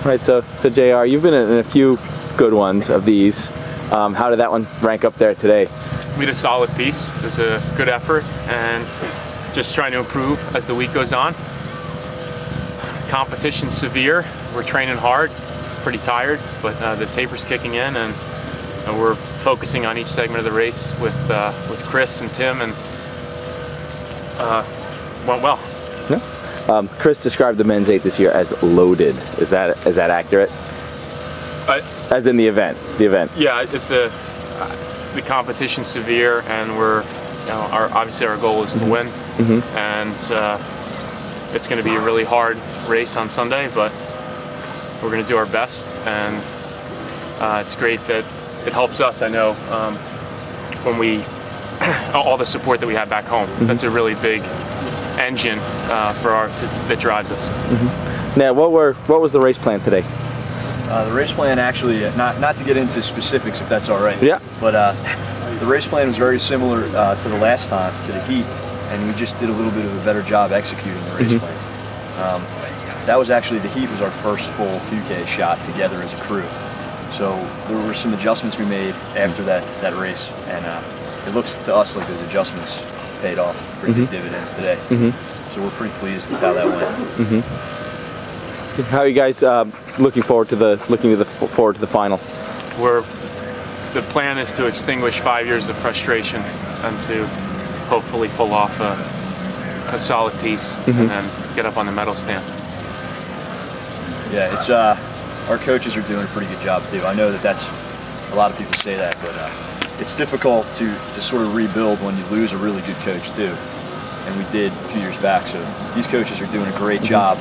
Right, so JR, you've been in a few good ones of these. How did that one rank up there today? We had a solid piece. It was a good effort and just trying to improve as the week goes on. Competition's severe. We're training hard, pretty tired, but the taper's kicking in, and we're focusing on each segment of the race with Chris and Tim, and went well. Yeah. Chris described the men's 8 this year as loaded. Is that accurate? As in the event. Yeah, it's the competition's severe, and we're, obviously our goal is to win, and it's going to be a really hard race on Sunday, but we're going to do our best, and it's great that it helps us. I know when we all the support that we have back home. That's a really big engine that drives us. Now, what was the race plan today? The race plan actually, not to get into specifics if that's all right. Yeah. But the race plan was very similar to the last time, to the heat, and we just did a little bit of a better job executing the race plan. That was actually, the heat was our first full 2K shot together as a crew. So there were some adjustments we made after that race, and it looks to us like those adjustments paid off pretty big dividends today. So we're pretty pleased with how that went. How are you guys looking forward to the final? The plan is to extinguish 5 years of frustration and to hopefully pull off a solid piece and then get up on the medal stand. Yeah, it's our coaches are doing a pretty good job too. I know that's a lot of people say that, but it's difficult to sort of rebuild when you lose a really good coach too, and we did a few years back. So these coaches are doing a great job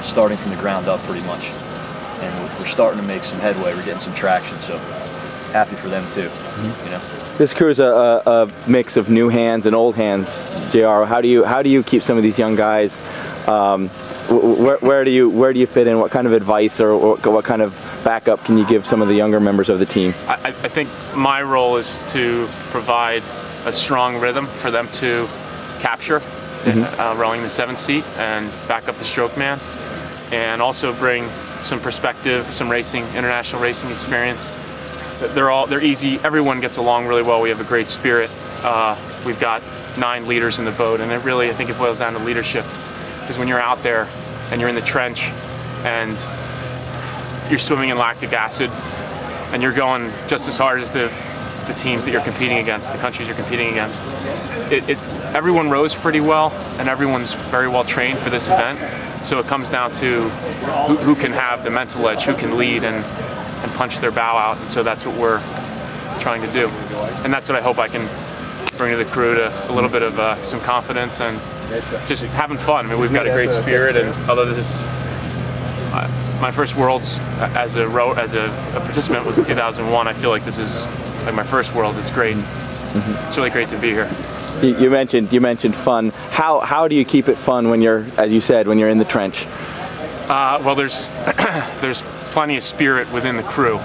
starting from the ground up pretty much, and we're starting to make some headway. We're getting some traction, so happy for them too. You know, this crew is a mix of new hands and old hands. JR, how do you keep some of these young guys? Where do you fit in? What kind of advice or what kind of backup can you give some of the younger members of the team? I think my role is to provide a strong rhythm for them to capture, rowing the 7th seat and back up the stroke man, and also bring some perspective, some international racing experience. They're easy. Everyone gets along really well. We have a great spirit. We've got 9 leaders in the boat, and I think it boils down to leadership. Because when you're out there and you're in the trench and you're swimming in lactic acid and you're going just as hard as the teams that you're competing against, the countries you're competing against, everyone rows pretty well and everyone's very well trained for this event. So it comes down to who can have the mental edge, who can lead and punch their bow out. And so that's what we're trying to do. And that's what I hope I can bring to the crew, to a little bit of some confidence and just having fun. I mean, we've got a great spirit, and although this my first Worlds as a participant was in 2001, I feel like this is like my first World. It's great. It's really great to be here. You mentioned fun. How do you keep it fun when you're, as you said, when you're in the trench? Well, there's plenty of spirit within the crew,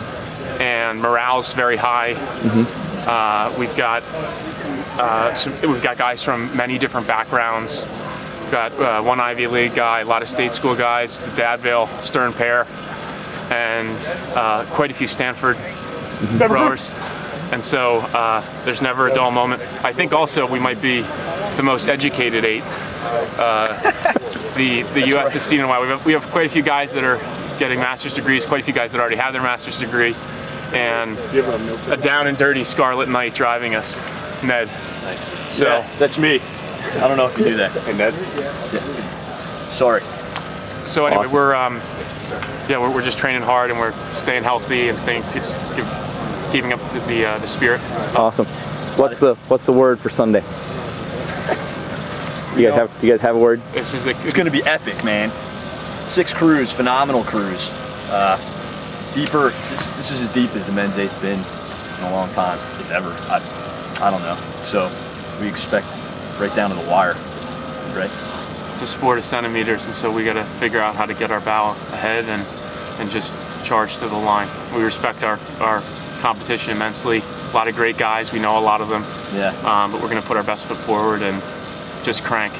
and morale's very high. We've got guys from many different backgrounds. We've got one Ivy League guy, a lot of state school guys, the Dadville Stern pair, and quite a few Stanford rowers. And so there's never a dull moment. I think also we might be the most educated 8 the U.S. has seen in a while. We have quite a few guys that are getting master's degrees, quite a few guys that already have their master's degree, and a down and dirty Scarlet Knight driving us, Ned. Nice. So yeah, that's me. I don't know if you do that. Hey, Ned. Yeah. Sorry. So anyway, awesome. we're just training hard, and we're staying healthy and keeping up the spirit. Awesome. What's the word for Sunday? You guys have a word? It's going to be epic, man. 6 crews, phenomenal crews. Deeper. This is as deep as the men's 8's been in a long time, if ever. I don't know. So we expect right down to the wire, right? It's a sport of centimeters, and so we got to figure out how to get our bow ahead and just charge to the line. We respect our competition immensely. A lot of great guys. We know a lot of them. Yeah. But we're going to put our best foot forward and just crank.